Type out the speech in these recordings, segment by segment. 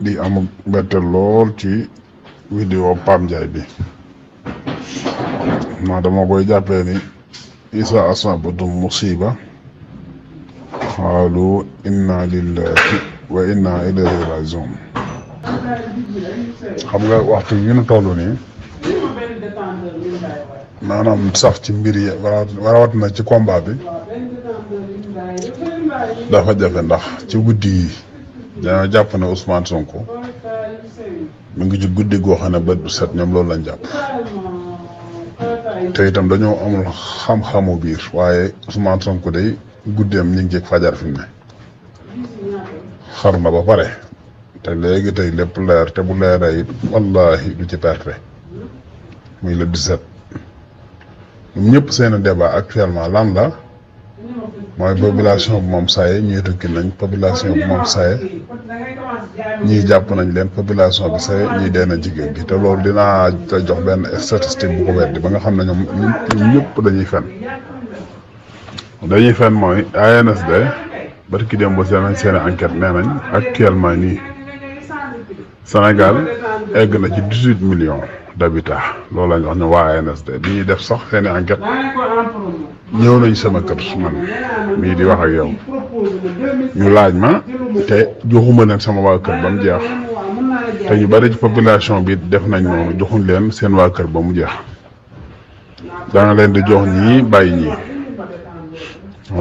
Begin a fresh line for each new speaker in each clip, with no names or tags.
di am mbette lool ci vidéo Pape Ndiaye bi ma dama koy jàppee ni isa asabatum musiba xaalu inna lillahi wa inna ilayhi rajiun. xam nga waxtu yi ñu toll nii maanaam sax ci mbir yi warawat na ci combat bi dafa jafe ndax ci guddi yi dañoo jàpp ne Ousmane Sonko mu ngi ci guddi goo xam ne bët bu set ñoom loolu lañ jàpp te itam dañoo amul xam-xamu biir waaye Ousmane Sonko day guddeem ñu ngi ci fajar fi mu ne xar na ba pare te léegi tey lépp leer te bu leeree it wallahi du ci perte muy le 17 ñoom ñëpp seen débat actuellement lan la mooy population bi moom saye ñii tukki nañ population bi moom saye ñii jàpp nañ leen population bi saye ñii dee na jigéen gi te loolu dinaa te jox benn statistique bu ko weddi ba nga xam ne ñoom ñëpp dañuy fen mooy ANSD barki dem ba seen enquête nee nañ actuellement nii Sénégal egg na ci 18 millions d'habitants loolu lañ wax ne waa ANSD bi ñuy def sax seeni enquête ñëw nañ sama kër man mii di wax ak yow ñu laaj ma te joxuma leen sama waa kër ba mu jeex te ñu bari ci population bi def nañ noonu joxuñ leen seen waa kër ba mu jeex danga leen di jox ñii bàyyi ñii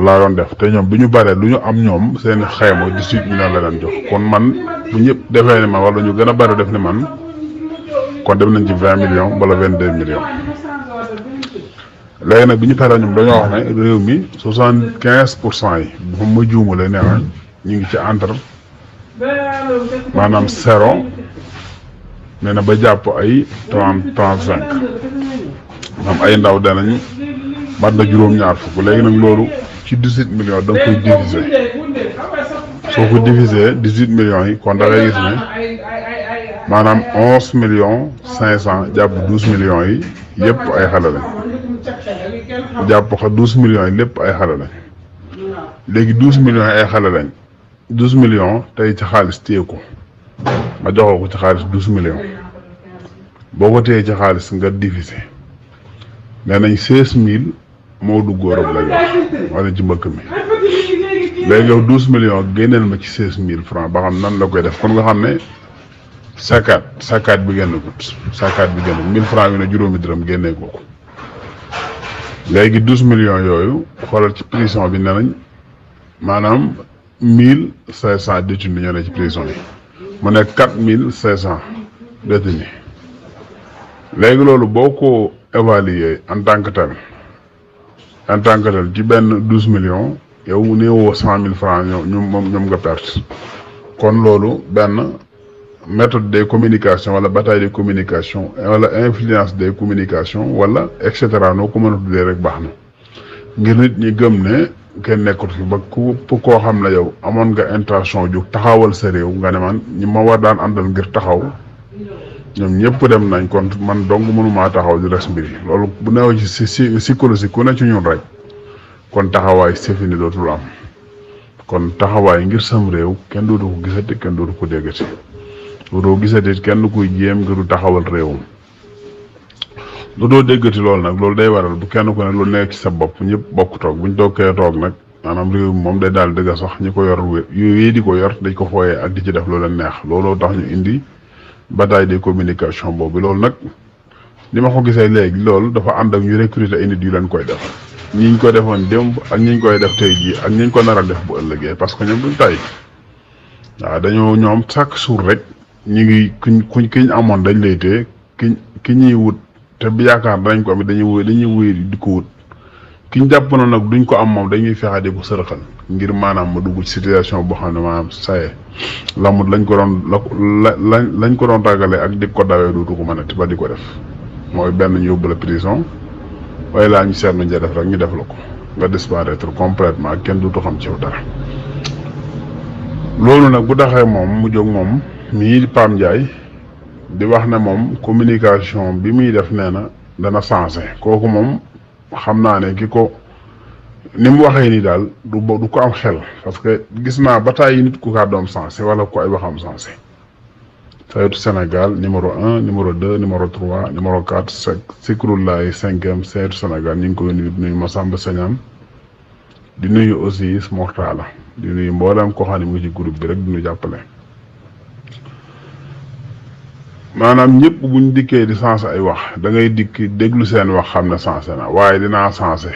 laa doon def te ñoom bi ñu baree lu ñu am ñoom seen xayma 18 millions la leen jox kon man bu ñëpp defee ni man wala ñu gën a bari def ni man kon dem nañ ci 20 millions wala 22 millions léegi nag bi ñu paree ñoom dañoo wax ne réew mi 75% yi bu ma juumalee nee na ñu ngi ci entre maanaam 0 nee na ba jàpp ay 30-35 maanaam ay ndaw danañ mat na juróom-ñaar fukk léegi nag loolu ci 18 millions da nga koy diviser soo ko diviser 18 millions yi kon da ngay gis ne maanaam 11,500,000 jàpp 12 millions yi yëpp ay xale lañ jàpp xa 12 millions yi lépp ay xale lañ léegi 12 millions yi ay xale lañ 12 millions tey ci xaalis téye ko nga joxoo ko ci xaalis 12 millions boo ko téyee ci xaalis nga diviser nee nañ 16,000 moo dugg Europe lay wax wala ci mbëkk mi léegi yow 12 millions génneel ma ci 16,000 francs ba xam nan la koy def kon nga xam ne sakaat bi génn ko sakaat bi génn 1000 francs yu ne juróomi dërëm génnee ko léegi 12 millions yooyu xoolal ci prison bi nee nañ maanaam 1,500 détenus ñoo ne ci prison yi mu nekk 4,500 détenus léegi loolu boo ko évaluer en tant que tel ci benn 12 millions yow néewoo 100,000 francs ñoom nga perte kon loolu benn méthode de communication wala bataille de communication wala influence de communication wala et cetera noo ko mën a tuddee rek baax na ngir nit ñi gëm ne kenn nekkut fi ba ku koo xam ne yow amoon nga intention ju taxawal sa réew nga ne man ñi ma war daan àndal ngir taxaw ñoom ñëpp dem nañ kon man dong mënumaa taxaw di res mbir yi loolu bu neew ci psychologie ku ne ci ñun rek kon taxawaay c'est fini dootul am kon taxawaay ngir sam réew kenn dootu ko gisati kenn dootu ko déggati doo gisati kenn kuy jéem ngir taxawal réewam lu doo déggati loolu nag loolu day waral bu kenn ku ne lu nekk ci sa bopp ñëpp bokk toog buñ tokkee toog nag maanaam réew mi moom day daal dëgg sax ñi ko yor yooyu di ko yor dañ ko fooyee ak di ci def lu leen neex looloo tax ñu indi bataille de communication boobu loolu nag li ma ko gisee léegi loolu dafa ànd ak ñu recruter ay nit yu leen koy def ñi ñu ko defoon démb ak ñi ñu koy def tey jii ak ñi ñu ko nar a def bu ëllëgee parce que ñoom duñ tay waaw dañoo ñoom chaque jour rek ñu ngi kiñ amoon dañ lay téye ki ñuy wut te bi yaakaar danañ ko am dañuy wuy di ko wut kiñ jàpp na nag duñ ko am moom dañuy fexe di ko sërëxal ngir maanaam ma dugg ci situation boo xam ne maanaam saye lamut lañ ko doon ragale ak di ko dawee dootu ko mën a ba di ko def mooy benn ñu yóbbu la prison waaye laa ñu seetlu ñu def rek ñu def la ko nga disparaître complètement ak kenn dootu xam ci yow dara loolu nag bu taxee moom mu jóg moom mii Pape Ndiaye di wax ne moom communication bi muy def nee na dana changé kooku moom xam naa ne ki ko ni mu waxee ni daal du ko am xel parce que gis naa ba tàyyi nit ku kàddoom changé wala ku ay waxam changé saytu Sénégal numéro 1 numéro 2 numéro 3 numéro 4 Sikrullaay 5e saytu Sénégal ñu ngi koy nuyu Massamba Sagnane di nuyu aussi Mortala di nuyu mboolem koo xam ne mu ngi ci groupe bi rek di ñu jàppale. maanaam ñëpp buñ dikkee di sensé ay wax da ngay dikki déglu seen wax xam ne sensé na waaye dinaa sensé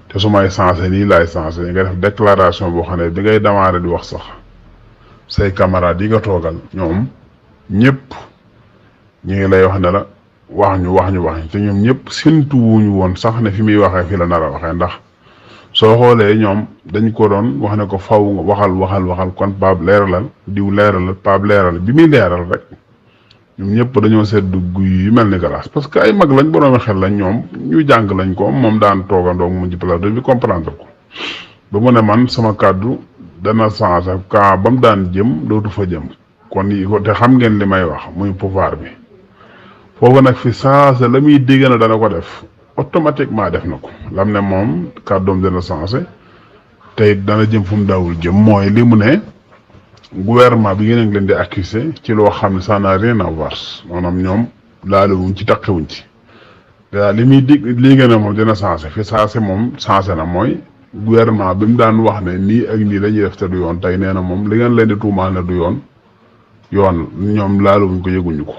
te su may sensé nii laay sensé nga def déclaration boo xam ne di ngay démarrer di wax sax say camarades yi nga toogal ñoom ñëpp ñu ngi lay wax ne la wax ñu te ñoom ñëpp séntu wuñu woon sax ne fi muy waxee fi la nar a waxee ndax soo xoolee ñoom dañ ko doon wax ne ko faw nga waxal kon Pape leeralal diw leeralal Pape leeral bi muy leeral rek ñoom ñëpp dañoo seddu guy yu mel ni glace parce que ay mag lañ boroomi xel lañ ñoom ñu jàng lañ ko moom daan toogandoog mu ci plateau bi comprendre ko ba mu ne man sama kàddu dana changé quand ba mu daan jëm dootu fa jëm kon yi ko te xam ngeen li may wax muy pouvoir bi foofu nag fi changé la muy dégg na dana ko def automatiquement def na ko lam ne moom kàddoom dana changé te dana jëm fu mu daawul jëm mooy li mu ne gouvernement bi ngeen a ngi leen di accuser ci loo xam ne ça n'a rien à voir maanaam ñoom laaluwuñ ci taqewuñ ci li muy dig lii ngeen ne moom dina changé fi changé moom changé na mooy gouvernement bi mu daan wax ne nii ak nii lañuy def te du yoon tey nee na moom li ngeen leen di tuumaal ne du yoon ñoom laaluwuñ ko yëguñu ko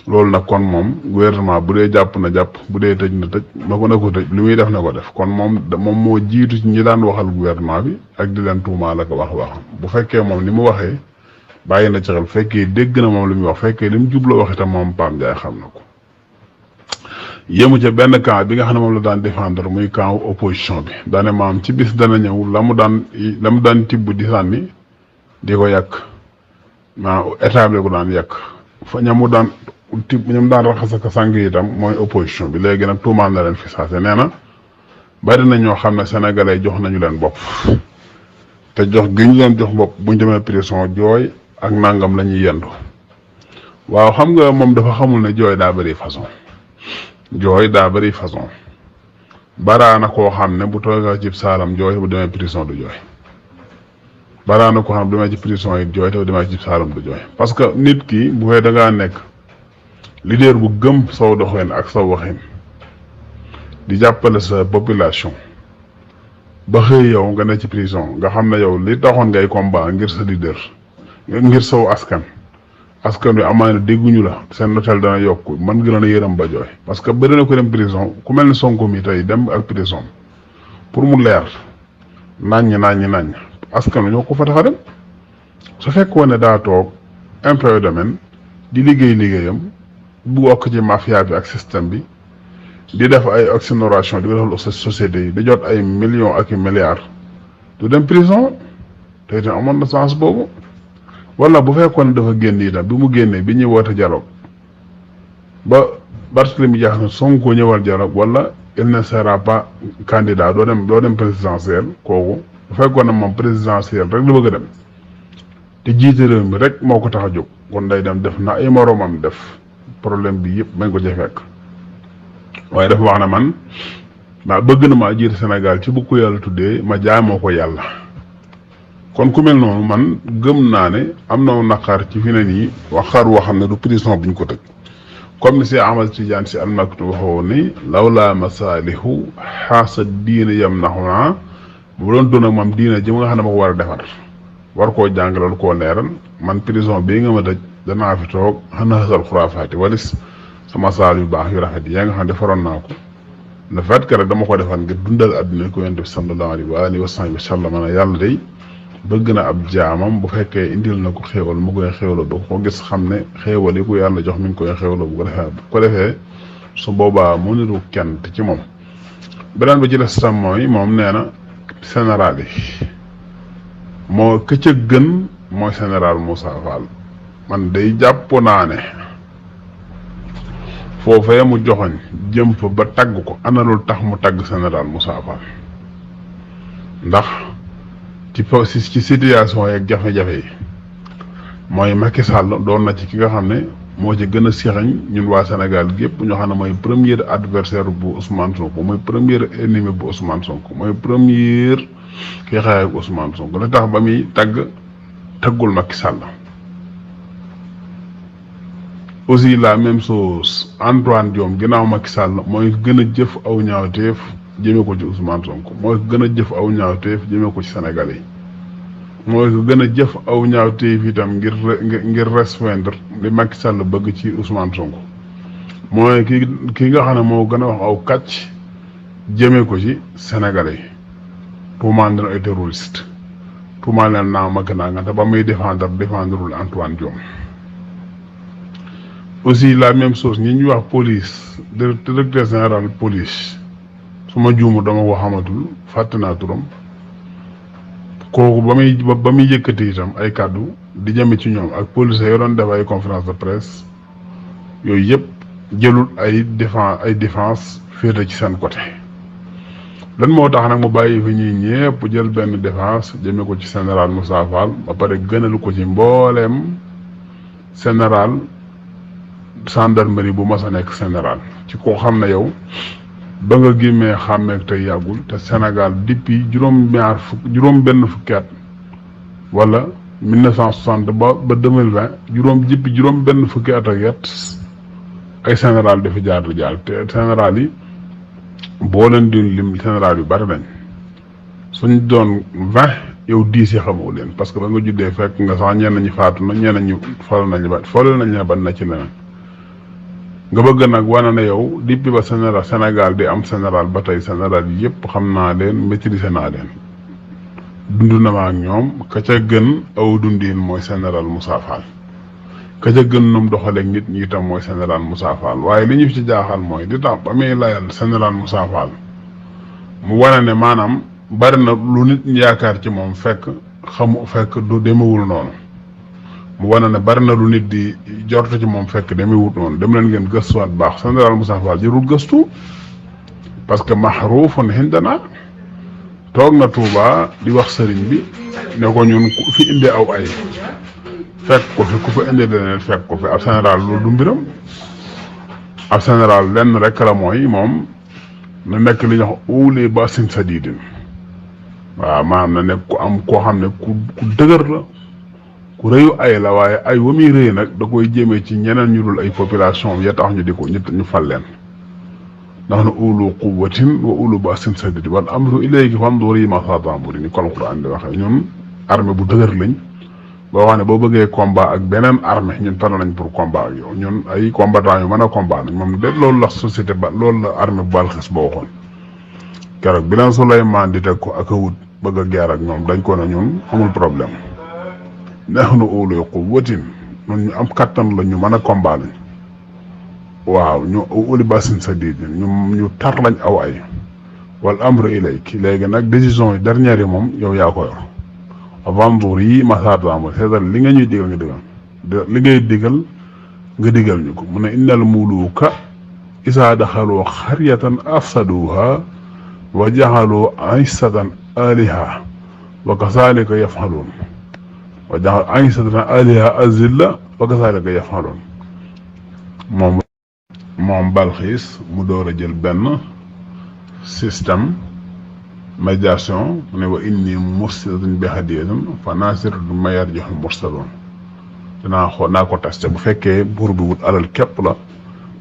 loolu nag kon moom gouvernement bu dee jàpp na jàpp bu dee tëj na tëj na ko tëj li muy def na ko def kon moom moo jiitu ci ñi daan waxal gouvernement bi ak di leen tuumaal ak wax bu fekkee moom ni mu waxee bàyyi na ci xel fekkee dégg na moom li muy wax fekkee li mu jubloo wax itam moom Pape Ndiaye xam na ko yéemu ca benn camp bi nga xam ne moom la daan défendre muy camp opposition bi daane maam ci bis dana ñëw la mu daan tibb di sànni di ko yàq état ko daan yàq fa ñamu daan raxas ak sàng itam mooy opposition bi léegi nag tuumaal na leen fi saase nee na bari na ñoo xam ne sénégalais jox nañu leen bopp te jox gi ñu leen jox bopp buñ demee prison jooy ak nangam la ñuy yendu waaw xam nga moom dafa xamul ne jooy daa bëri façon baraana koo xam ne bu toogaa cib saalam jooy bu demee prison du jooy baraana ko xam ne bu demee ci prison yi jooy te bu demee ci saalum du jooy parce que nit ki bu fee da ngaa nekk leader bu gëm saw doxin ak saw waxin di jàppale sa population ba xëy yow nga ne ci prison nga xam ne yow li taxoon ngay combat ngir sa leader ngir saw askan wi amaana dégguñu la seen notel dana yokk mën gën a yërëm ba jooy parce que bëri na ko dem prison ku mel ni Sonko mi tey dem ak prison pour mu leer naññ askan wi ñoo ko fa tax a dem su fekkoon ne daa toog impôt domaine di liggéeyam bu wokk ci mafia bi ak système bi di def ay exonération di ko defal société yi di jot ay millions ak i milliards du dem prison te itam amoon na chance boobu wala bu fekkoon ne dafa génn itam bi mu génnee bi ñuy woote dialogue ba Barthélémy Dias na Sonko ñëwal dialogue wala il ne sera pas candidat doo dem présidentiel kooku bu fekkoon ne moom présidentiel rek la bëgg a dem te jiite réew mi rek moo ko tax a jóg kon day dem def na ay moroomam def problème bi yëpp bañ ko ca fekk waaye dafa wax ne man bëgg na maa jiite Sénégal ci bu ko yàlla tuddee ma jaamoo ko yàlla kon ku mel noonu man gëm naa ne am na naqar ci fi ne nii waxar woo xam ne du prison buñ ko tëj comme ni si Ahmad Tidiane si Al Maktoum waxoo ni lawlaa masaalihu xaasa diine yam naxuna bu doon doon ak moom diine ji nga xam ne ma ko war a defar war koo jàngalal koo leeral man prison bii nga ma dëj danaa fi toog xanaa xasal xuraafaati walis sama saal yu baax yu rafet yi nga xam ne defaroon naa ko le fait que rek dama ko defal ngir dundal àdduna ko yonent bi sallallahu alayhi wa sallam ma ne yàlla day bëgg na ab jaamam bu fekkee indil na ko xéewal mu koy xéewaloo ba ko gis xam ne xéewal yi ko yàlla jox mi ngi koy xéewaloo bu ko defee su boobaa mu niru kenn ci moom beneen ba ci des tam mooy moom nee na général yi moo ka ca gën mooy général Moussa Fall man day jàpp naa ne foofee mu joxoñ jëm fa ba tagg ko analul tax mu tagg général Moussa Fall ndax ci situation yeeg jafe-jafe yi mooy Macky Sall doon na ci ki nga xam ne moo ci gën a sixañ ñun waa Sénégal gépp ñoo xam ne mooy premier adversaire bu Ousmane Sonko mooy premier ennemi bu Ousmane Sonko mooy premier kii xaay ak Ousmane Sonko la tax ba muy taggul Macky Sall aussi la même chose Antoine Diome ginnaaw Macky Sall mooy gën a jëf aw ñaawteef jëmee ko ci Ousmane Sonko mooy gën a jëf aw ñaawteef jëmee ko ci Sénégalais yi mooy gën a jëf aw ñaawteef itam ngir restreindre li Macky Sall bëgg ci Ousmane Sonko mooy ki nga xam ne moo gën a wax aw kàcc jëmee ko ci Sénégalais yi tuumaan leen ay terroriste tuumaan leen naa ma gën a nga te ba muy défendrul Antoine Diome aussi la même chose ñi ñuy wax police directeur général police su ma juumu dama ko xamatul fàtte naa turam kooku ba muy yëkkati itam ay kàddu di jëme ci ñoom ak police yoo doon def ay conférence de presse yooyu yëpp jëlul ay défense féete ci seen côté lan moo tax nag mu bàyyi fi ñuy ñëpp jël benn défense jëme ko ci général Moussa Fall ba pare gënalu ko ci mbooleem général gendarmerie bu mas a nekk général ci koo xam ne yow ba nga gémmee xàmmeek tey yàggul te Sénégal depuis juróom benn fukki at wala 1960 ba 2020 juróom benn fukki at ak yet ay général dafa jaar te général yi boo leen di lim général yu bari nañ suñ doon 20 yow 10 yi xamoo leen parce que ba nga juddee fekk nga sax ñenn ñi faatu na ñenn ñi folal nañ la ban na ci leneen nga bëgg nag wane ne yow depuis ba Sénégal di am général ba tey général yi yëpp xam naa leen maîtriser naa leen dund na ma ak ñoom ka ca gën aw dundiin mooy général Moussa Fall ka ca gën num doxaleeg nit ñi itam mooy général Moussa Fall waaye li ñu ci jaaxal mooy di tax ba muy layal général Moussa Fall mu wane ne maanaam bari na lu nit ñi yaakaar ci moom fekk du demewul noonu mu wane ne bari na lu nit di jortu ci moom fekk demewut noonu dem leen ngeen gëstuwaat baax général Moussa Fall jërul gëstu parce que maxruufun hindana toog na Touba di wax sëriñ bi ne ko ñun ku fi indi aw ay fekk ko fi ku fi indi leneen fekk ko fi ab général loolu du mbiram ab général lenn rek la mooy moom na nekk li ñuy wax uli basin sadidin waaw maanaam na nekk ku am koo xam ne ku dëgër la ku rëyu ay la waaye ay wa muy rëy nag da koy jéemee ci ñeneen ñu dul ay population ya tax ñu di ko ñu fal leen ndax na ulu quwwatin wa ulu basin sadid wal amru ilayki fanduri ma satamburi ni ko alquran di waxee ñun armée bu dëgër lañ boo wax ne boo bëggee combat ak beneen armée ñun pare nañ pour combat ak yow ñun ay combattant yu mën a combat nañ moom de loolu la société ba loolu la armée bu Balxis ba waxoon keroog bi leen Souleymane di teg ko ak a wut bëgg a guerre ak ñoom dañ ko ne ñun amul problème nahnu ulu quwwatin ñun ñu am kattan la ñu mën a combat lañ waaw ñu uli basin sadid ñu tar lañ aw ay wal amru ilayki léegi nag décision yi dernière yi moom yow yaa ko yor vendour yi masatamo seetal li nga ñuy digal li ngay digal nga digal ñu ko mu ne innal muluka isa daxaloo xaryatan afsaduha wa jaxaloo aissatan aliha wa kasalika yafxaloon wa jaxal aissatan aliha azilla wa kasalika yafxaloon moom Balxiis mu door a jël benn système médiation mu ne wa inni mursilatun bi hadiyatin fa naasiratun ma yarji'u mursaloon naa ko testé bu fekkee buur bi wut alal képp la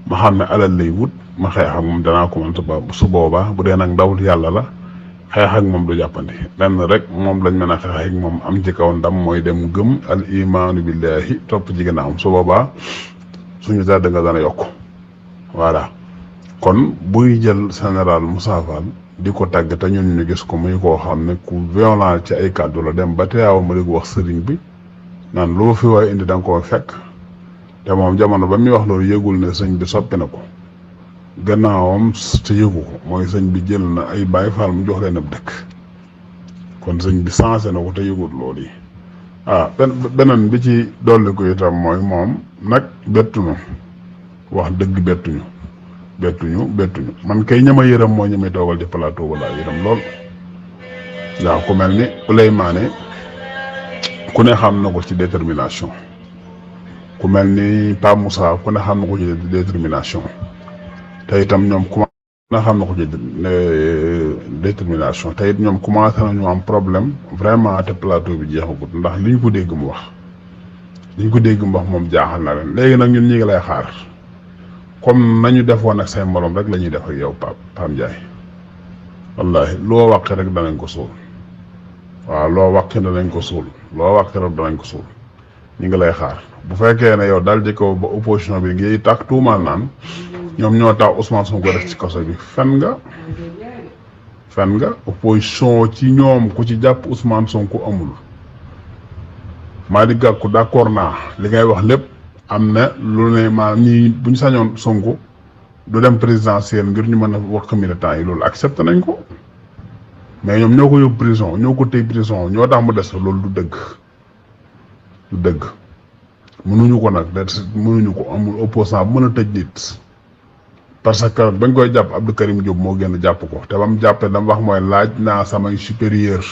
ma xam ne alal lay wut ma xeex ak moom danaa ko mënta ba su boobaa bu dee nag ndawul yàlla la xeex ak moom du jàppandi lenn rek moom lañ mën a xeex ak moom am ci kaw ndam mooy dem gëm al imaanu billahi topp ci ginnaawam su boobaa suñu tedd nga dana yokk voilà kon buy jël général Moussa Fall di ko tàgg te ñun ñu gis ko muy koo xam ne ku violent ci ay kàddu la dem ba teew ma di ko wax sëriñ bi naan loo fi waaye indi da nga koo fekk te moom jamono ba muy wax loolu yëgul ne sëñ bi soppi na ko gannaawam te yëgu ko mooy sëñ bi jël na ay Baay Faal mu jox leen ab dëkk kon sëñ bi sensé na ko te yëgul loolu yi beneen bi ci dolli ko itam mooy moom nag bettuñu wax dëgg bettuñu man kay ñama yërëm moo ñamay toogal ci plateau wala yërëm lool waaw ku mel ni Souleymane ku ne xam na ko ci détermination ku mel ni Pa Moussa ku ne xam na ko ci détermination te itam ñoom ku ne xam na ko ci détermination te it ñoom commencé nañu am problème vraiment te plateau bi jeexagut ndax li ñu ko dégg mu wax dañ ko dégg mbax moom jaaxal na leen léegi nag ñun ñi ngi lay xaar comme nañu defoon ak say morom rek la ñuy def ak yow Pape Ndiaye wallahi loo waqi rek danañ ko suul waaw loo waqi danañ ko suul loo waqi rek danañ ko suul ñu ngi lay xaar bu fekkee ne yow daal di ko ba opposition bi ngi tax tuumaal naan ñoom ñoo tax Ousmane Sonko rek ci kaso bi fen nga opposition ci ñoom ku ci jàpp Ousmane Sonko amul Malick Gakou d'accord naa li ngay wax lépp am na lu ne maa ñi bu ñu sañoon Sonko du dem présidentiel ngir ñu mën a wax militant yi loolu accepté nañ ko mais ñoom ñoo ko yóbbu prison ñoo ko tëj prison ñoo tax mu des loolu du dëgg mënuñu ko nag mënuñu ko amul opposant bu mën a tëj nit parce que bañ koy jàpp Abdou Karim Diop moo gën a jàpp ko te ba mu jàppee dama wax mooy laaj naa samay supérieur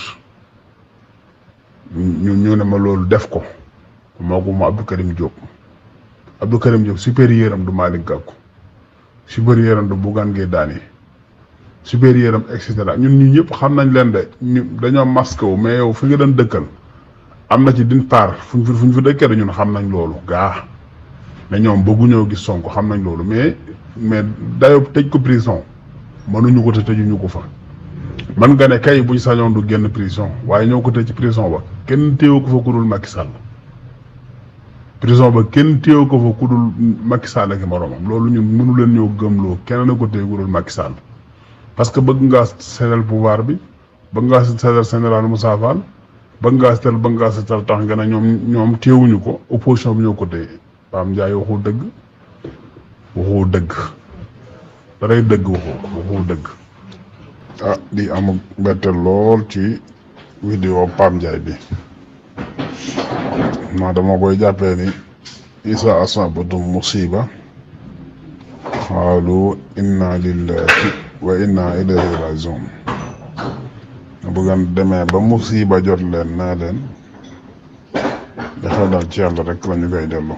ñu ne ma loolu def ko moo ko ma Abdou Karim Diop supérieur am du Malick Gakou supérieur am du Bougane Gueye Dany supérieur am et cetera ñun ñi ñëpp xam nañ leen de ñu dañoo masqué wu mais yow fi nga doon dëkkal am na ci d'une part fu ñu fi dëkkee de ñun xam nañ loolu gaa ne ñoom bëgguñoo gis Sonko xam nañ loolu mais dayoo tëj ko prison mënuñu ko te tëjuñu ko fa man nga ne kay buñ sañoon du génn prison waaye ñoo ko tëj ci prison ba kenn téewu ko fa ku dul Macky Sall prison ba kenn téewu ko fa ku dul Macky Sall ak moromam loolu ñun mënu leen ñoo gëmloo kenn na ko téewu ku dul Macky Sall parce que bëgg ngaa seetal pouvoir bi bëgg ngaa seetal général Moussa Fall bëgg ngaa seetal tax nga ne ñoom téewuñu ko opposition bi ñoo ko téye Pape Ndiaye waxul dëgg daray dëgg waxul dëgg di am mbette lool ci vidéo Pape Ndiaye bi ma dama koy jàppee ni isa asabatu musiba xaalu inna lillahi wa inna ilayhi rajiun bëggan demee ba musiba jot leen naa leen dafa dal ci yàlla rek la ñu koy dellu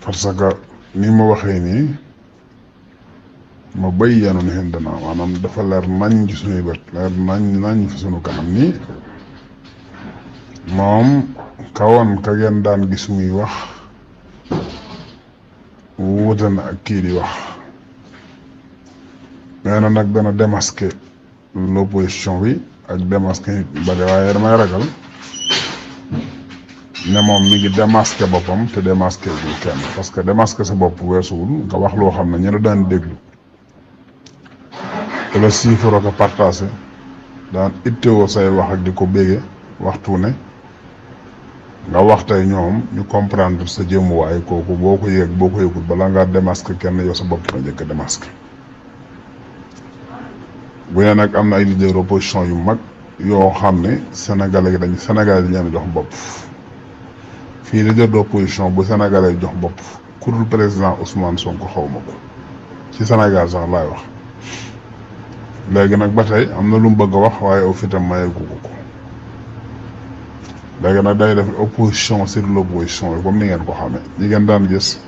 parce que ni ma waxee nii ma bay yanu ne xen danaa maanaam dafa leer nañ ci suñuy bët leer nañ fi suñu kanam nii moom kawoon ka ngeen daan gis muy wax wuute na ak kii di wax nee na nag dana démasquer l'opposition bi ak démasquer nit ñu bari waaye damay ragal ne moom mi ngi démasquer boppam te démasquer du kenn parce que démasquer sa bopp weesuwul nga wax loo xam ne ñu la daan déglu te la siifaro ko partagé daan ittewoo say wax ak di ko bége waxtu ne nga wax tey ñoom ñu comprendre sa jëmuwaay kooku boo ko yëgul balaa ngaa démasquer kenn yow sa bopp nga njëkk a démasquer bu ne nag am na ay leader opposition yu mag yoo xam ne Sénégalais yi dañ jox bopp fii leader d'opposition bu Sénégalais jox bopp ku dul président Ousmane Sonko xaw ma ko ci Sénégal sax laay wax léegi nag ba tey am na lu mu bëgg a wax waaye au fitam mayeeku ko léegi nag day def opposition sur l'opposition yi comme ni ngeen ko xamee ñi ngeen daan gis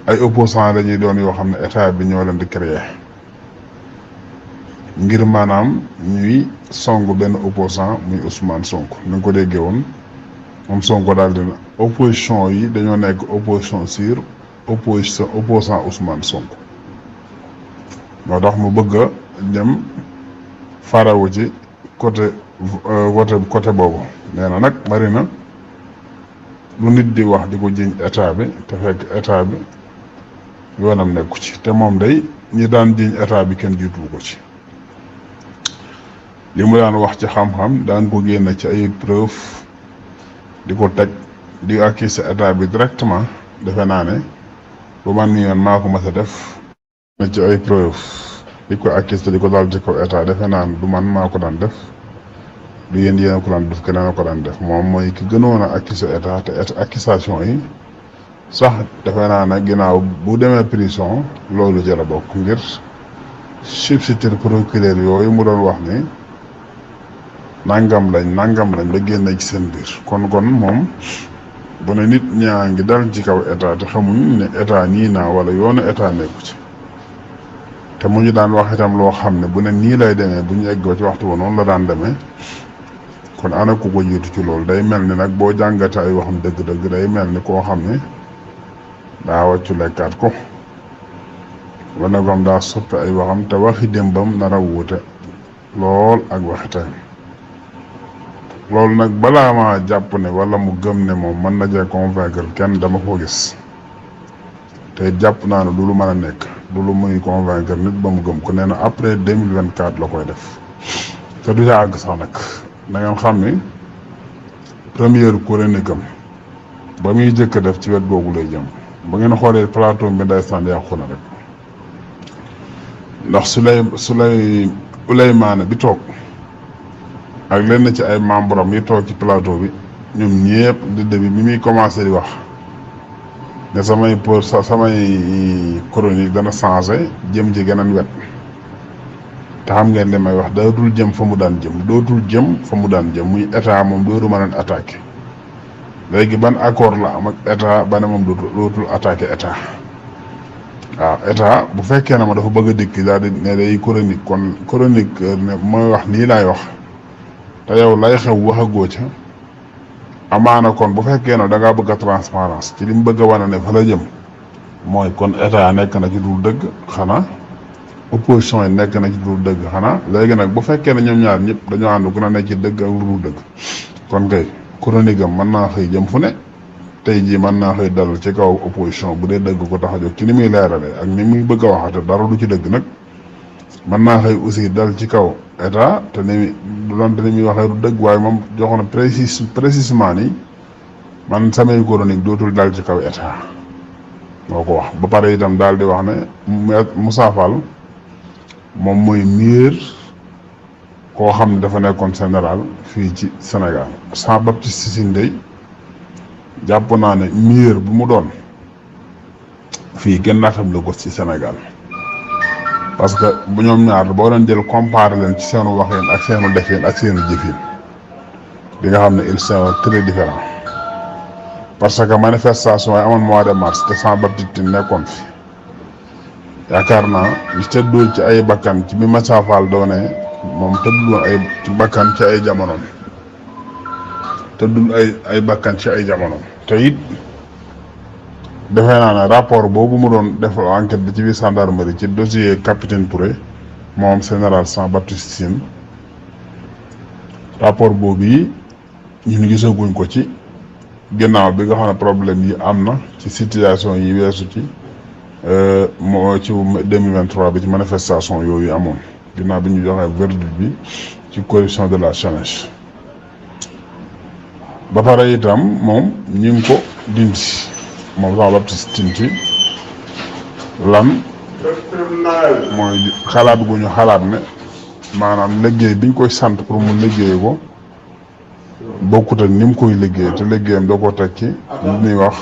ay opposants dañuy doon yoo xam ne état bi ñoo leen di créer ngir maanaam ñuy song benn opposant muy Ousmane Sonko ni nga ko déggee woon moom Sonko daal dina opposition yi dañoo nekk opposition sur opposant Ousmane Sonko moo tax mu bëgg a dem farawu ci côté boobu nee na nag bari na lu nit di wax di ko jiñ état bi te fekk état bi yoonam nekku ci te moom day ñi daan jiñ état bi kenn jiitu ko ci li mu daan wax ci xam-xam daan ko génne ci ay preuve di ko teg di accuser état bi directement defe naa ne bu man mi yoon maa ko mas a def ci ay preuve di ko accuser di ko daal ci kaw état defe naa ne du man maa ko daan def du yéen a ko daan def keneen a ko daan def moom mooy ki gënoon a accuser état te accusation yi sax defe naa ne ginnaaw bu demee prison loolu jëla bokk ngir substitut procureur yooyu mu doon wax ni nangam lañ ba génne ci seen biir kon moom bu ne nit ñaa ngi dal ci kaw état te xamuñ ne état nii naa wala yoonu état nekku ci te mu ñu daan wax itam loo xam ne bu ne nii lay demee bu ñu eggoo ci waxtu wa noonu la daan demee kon ana ku ko jiitu ci loolu day mel ni nag boo jàngate ay waxam dëgg-dëgg day mel ni koo xam ne daa wàccu lekkaat ko wala gom daa soppi ay waxam te waxi démbam nar a wuute lool ak waxi tey loolu nag balaa ma jàpp ne wala mu gëm ne moom mën na cee convaincre kenn dama ko gis te jàpp naa ne du lu mën a nekk du lu muy convaincre nit ba mu gëm ko nee na après 2024 la koy def te du ca àgg sax nag da ngeen xam ni première chronique am ba muy jëkk a def ci wet googu lay jëm ba ngeen xoolee plateau bi ndeysaan yàqu na rek ndax Souleymane bi toog ak lenn ci ay membre am yi toog ci plateau bi ñoom ñëpp di début bi muy commencé di wax ne samay chronique dana changé jëm ci geneen wet te xam ngeen li may wax dootul jëm fa mu daan jëm muy état moom dootu mën a attaqué léegi ban accord la am ak état ba ne moom dootul attaqué état waaw état bu fekkee ne ma dafa bëgg a dikk daal di ne day chronique kon chronique ne mooy wax nii laay wax te yow lay xew waxagoo ca amaana kon bu fekkee ne da ngaa bëgg a transparence ci li mu bëgg a wane ne fa la jëm mooy kon état nekk na ci dul dëgg xanaa opposition yi nekk na ci dul dëgg xanaa léegi nag bu fekkee ne ñoom ñaar ñëpp dañoo ànd ku na nekk ci dëgg ak lu dul dëgg kon kay chronique am mën naa xëy jëm fu ne tey jii mën naa xëy dal ci kaw opposition bu dee dëgg ko tax a jóg ci ni muy leerale ak ni muy bëgg a waxate dara du ci dëgg nag mën naa xëy aussi dal ci kaw état te ni doonte ni muy waxee du dëgg waaye moom jox na précisément ni man samay chronique dootul dal ci kaw état moo ko wax ba pare itam daal di wax ne Moussa Fall moom mooy meilleur koo xam ne dafa nekkoon général fii ci Sénégal Jean Baptiste Tine Ndeye jàpp naa ne meilleur bu mu doon fii gën naa xam la ko ci Sénégal parce que bu ñoom ñaar boo doon jël comparé leen ci seenu waxin ak seenu defin ak seenu jëfin di nga xam ne ils sont très différents parce que manifestation yi amoon mois de mars te Jean Baptiste Tine nekkoon fi yaakaar naa li tëddul ci ay bakkan ci bi Moussa Fall doone moom tëddul woon ay bakkan ci ay jamonoom tëddul ay bakkan ci ay jamonoom te it defe naa ne rapport boobu mu doon def enquête bi ci biir gendarmerie ci dossier capitaine Touré moom général Jean Baptiste Tine rapport boobu yi ñun gisaguñ ko ci ginnaaw bi nga xam ne problème yi am na ci situation yi weesu ci moo ci 2023 bi ci manifestation yooyu amoon ginnaaw bi ñu joxee verdict bi ci corruption de la jeunesse ba pare itam moom ñu ngi ko dindi moom Jean Baptiste Tine ci lan mooy xalaat gu ñu xalaat ne maanaam liggéey biñ koy sant pour mu liggéey ko bokkut ak ni mu koy liggéey te liggéeyam da ko teg ci li ñuy wax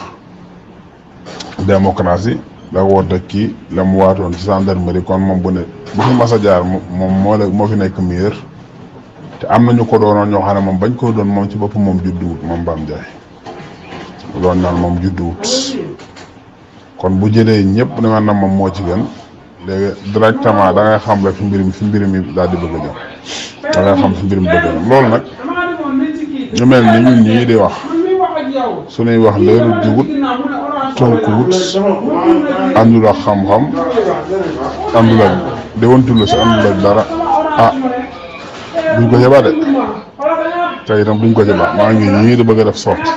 démocratie da koo teg ci la mu waatoon ci gendarmerie kon moom bu ne bu fi mas a jaar moom moo fi nekk meilleur te am nañu ko doonoon ñoo xam ne moom bañ ko doon moom ci bopp moom judduwut moom Bam Ndiaye doon naan moom judduwut kon bu jëlee ñëpp ne man na moom moo ci gën léegi directement da ngay xam rek fi mbir mi daal di bëgg a jëm da ngay xam fi mbir mi bëgg a jëm loolu nag ñu mel ni ñun ñii di wax suñuy wax leeru jugut tonkuwut àndul ak xam-xam àndul ak déwantul si àndul ak dara ah duñ ko jëba de te itam duñ ko jëba maa ngi ñii di bëgg a def sorti